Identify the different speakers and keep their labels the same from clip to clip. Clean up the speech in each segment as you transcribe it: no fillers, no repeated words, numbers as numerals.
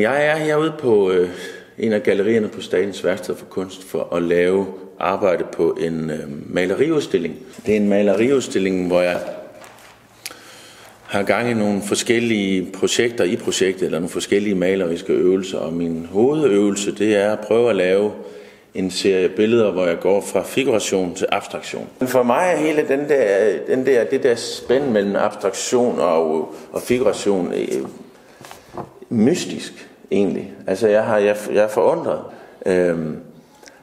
Speaker 1: Jamen, jeg er herude på en af gallerierne på Statens Værksted for Kunst for at lave arbejde på en maleriudstilling. Det er en maleriudstilling, hvor jeg har gang i nogle forskellige projekter i projektet, eller nogle forskellige maleriske øvelser. Og min hovedøvelse, det er at prøve at lave en serie billeder, hvor jeg går fra figuration til abstraktion. For mig er hele det der spænd mellem abstraktion og figuration mystisk egentlig. Altså jeg er forundret.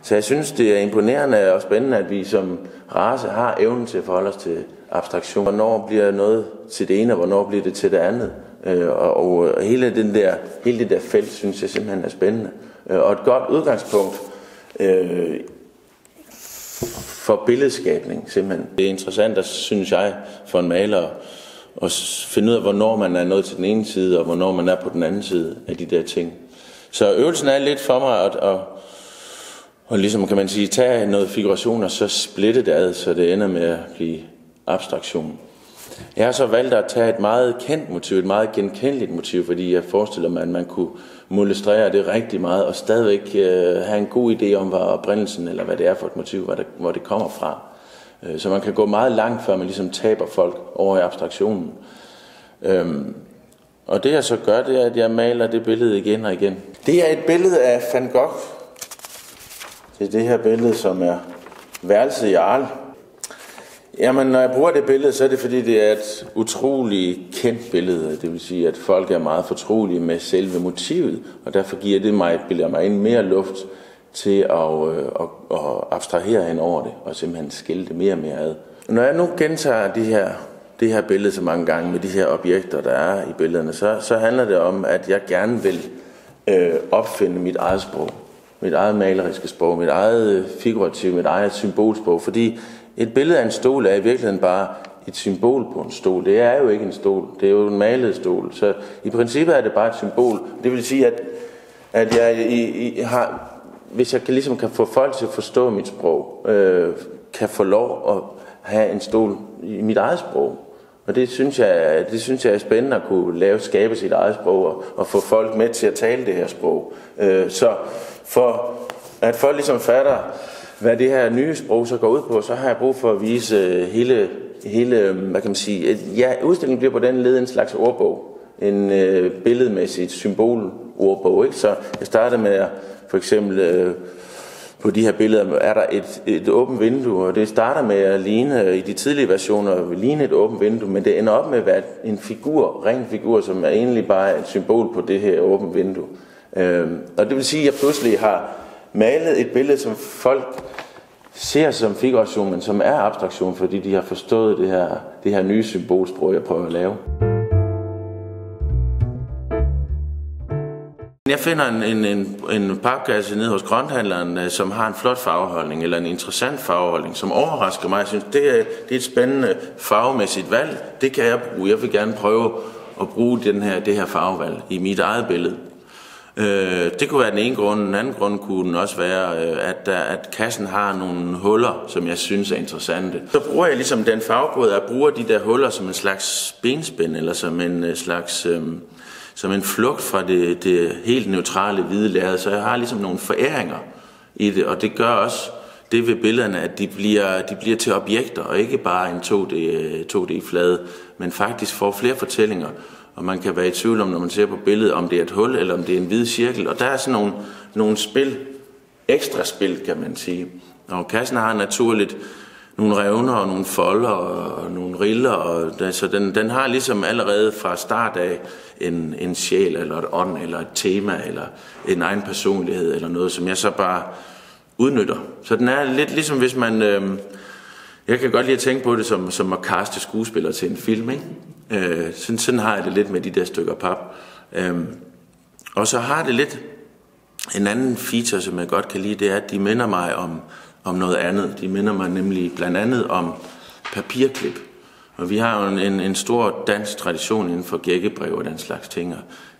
Speaker 1: Så jeg synes, det er imponerende og spændende, at vi som race har evnen til at forholde os til abstraktion. Hvornår bliver noget til det ene, og hvornår bliver det til det andet. Og hele det der felt, synes jeg simpelthen er spændende. Og et godt udgangspunkt for billedskabning simpelthen. Det er interessant, synes jeg, for en maler at finde ud af, hvornår man er nået til den ene side, og hvornår man er på den anden side af de der ting. Så øvelsen er lidt for mig at ligesom, kan man sige, tage noget figuration og så splitte det ad, så det ender med at blive abstraktion. Jeg har så valgt at tage et meget kendt motiv, et meget genkendeligt motiv, fordi jeg forestiller mig, at man kunne molestrere det rigtig meget og stadigvæk have en god idé om, hvad oprindelsen eller hvad det er for et motiv, hvor det kommer fra. Så man kan gå meget langt, før man ligesom taber folk over i abstraktionen. Og det jeg så gør, det er, at jeg maler det billede igen og igen. Det er et billede af Van Gogh. Det er det her billede, som er Værelset i Arles. Jamen, når jeg bruger det billede, så er det fordi, det er et utroligt kendt billede. Det vil sige, at folk er meget fortrolige med selve motivet, og derfor bilder mig ind mere luft til at abstrahere hen over det, og simpelthen skille det mere og mere ad. Når jeg nu gentager det her billede så mange gange med de her objekter, der er i billederne, så handler det om, at jeg gerne vil opfinde mit eget sprog. Mit eget maleriske sprog, mit eget figurativ, mit eget symbolsprog, fordi et billede af en stol er i virkeligheden bare et symbol på en stol. Det er jo ikke en stol, det er jo en malet stol. Så i princippet er det bare et symbol. Det vil sige, at jeg hvis jeg ligesom kan få folk til at forstå mit sprog, kan få lov at have en stol i mit eget sprog. Og det synes jeg er spændende at kunne skabe sit eget sprog og få folk med til at tale det her sprog. Så for at folk ligesom fatter, hvad det her nye sprog så går ud på, så har jeg brug for at vise hele hvad kan man sige, udstillingen bliver på den led en slags ordbog. En billedmæssigt symbolordbog, ikke? Så jeg starter med for eksempel på de her billeder er der et åbent vindue, og det starter med at ligne, i de tidlige versioner, ligne et åbent vindue, men det ender op med at være en ren figur, som er egentlig bare et symbol på det her åbent vindue. Og det vil sige, at jeg pludselig har malet et billede, som folk ser som figuration, men som er abstraktion, fordi de har forstået det her nye symbolsprog, jeg prøver at lave. Jeg finder en papkasse nede hos grønthandleren, som har en flot farveholdning, eller en interessant farveholdning, som overrasker mig. Jeg synes, det er et spændende farvemæssigt valg. Det kan jeg bruge. Jeg vil gerne prøve at bruge det her farvevalg i mit eget billede. Det kunne være den ene grund. Den anden grund kunne også være, at kassen har nogle huller, som jeg synes er interessante. Så bruger jeg ligesom den farvekode, jeg bruger de der huller som en slags benspænd, eller som en slags som en flugt fra det helt neutrale hvide lærred. Så jeg har ligesom nogle foræringer i det, og det gør også det ved billederne, at de bliver til objekter, og ikke bare en 2D-flade, men faktisk får flere fortællinger. Og man kan være i tvivl om, når man ser på billedet, om det er et hul, eller om det er en hvid cirkel. Og der er sådan nogle spil, ekstra spil, kan man sige. Og kassen har naturligt nogle revner og nogle folder og nogle riller, og så den har ligesom allerede fra start af en sjæl, eller et ånd, eller et tema, eller en egen personlighed, eller noget, som jeg så bare udnytter. Så den er lidt ligesom hvis man... Jeg kan godt lide at tænke på det som at kaste skuespillere til en film, ikke? Sådan har jeg det lidt med de der stykker pap. Og så har det lidt en anden feature, som jeg godt kan lide, det er, at de minder mig om noget andet. De minder mig nemlig blandt andet om papirklip. Og vi har jo en stor dansk tradition inden for gækkebrev og den slags ting. Og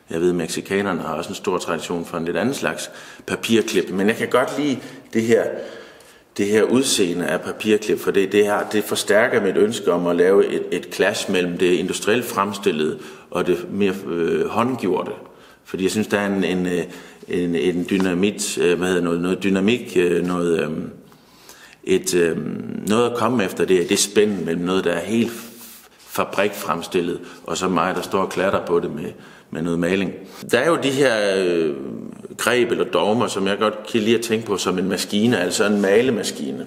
Speaker 1: jeg ved, at mexikanerne har også en stor tradition for en lidt anden slags papirklip. Men jeg kan godt lide det her udseende af papirklip, for det forstærker mit ønske om at lave et clash mellem det industrielt fremstillede og det mere håndgjorte. Fordi jeg synes, der er en dynamit, noget dynamik, noget at komme efter det spænd mellem noget, der er helt fabrikfremstillet, og så mig, der står og klatter på det med noget maling. Der er jo de her greb eller dogmer, som jeg godt kan lide at tænke på som en maskine, altså en malemaskine.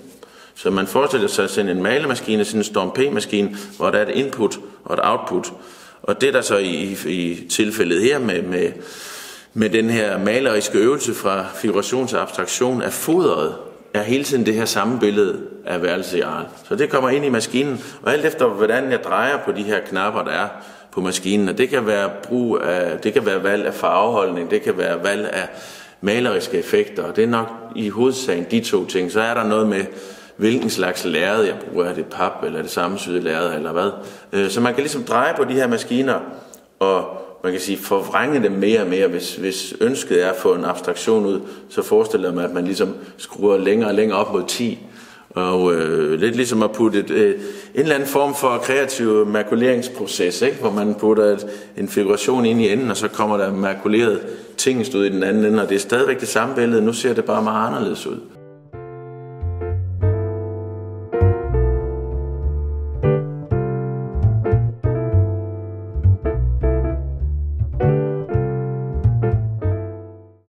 Speaker 1: Så man forestiller sig at sende en malemaskine, sådan en Storm P-maskine, hvor der er et input og et output. Og det der så i tilfældet her med den her maleriske øvelse fra figuration til abstraktion er fodret, er hele tiden det her samme billede af værelset i Arles. Så det kommer ind i maskinen, og alt efter hvordan jeg drejer på de her knapper, der er på maskinen, og det kan være valg af farveholdning, det kan være valg af maleriske effekter, og det er nok i hovedsagen de to ting. Så er der noget med, hvilken slags lærred jeg bruger, er det pap, eller er det sammensyede lærred, eller hvad. Så man kan ligesom dreje på de her maskiner, og man kan sige, forvrænge dem mere og mere. Hvis ønsket er at få en abstraktion ud, så forestiller jeg mig, at man ligesom skruer længere og længere op mod 10. Og lidt ligesom at putte en eller anden form for kreativ makuleringsproces, ikke? Hvor man putter en figuration ind i enden, og så kommer der makuleret tingest ud i den anden ende, og det er stadigvæk det samme billede. Nu ser det bare meget anderledes ud.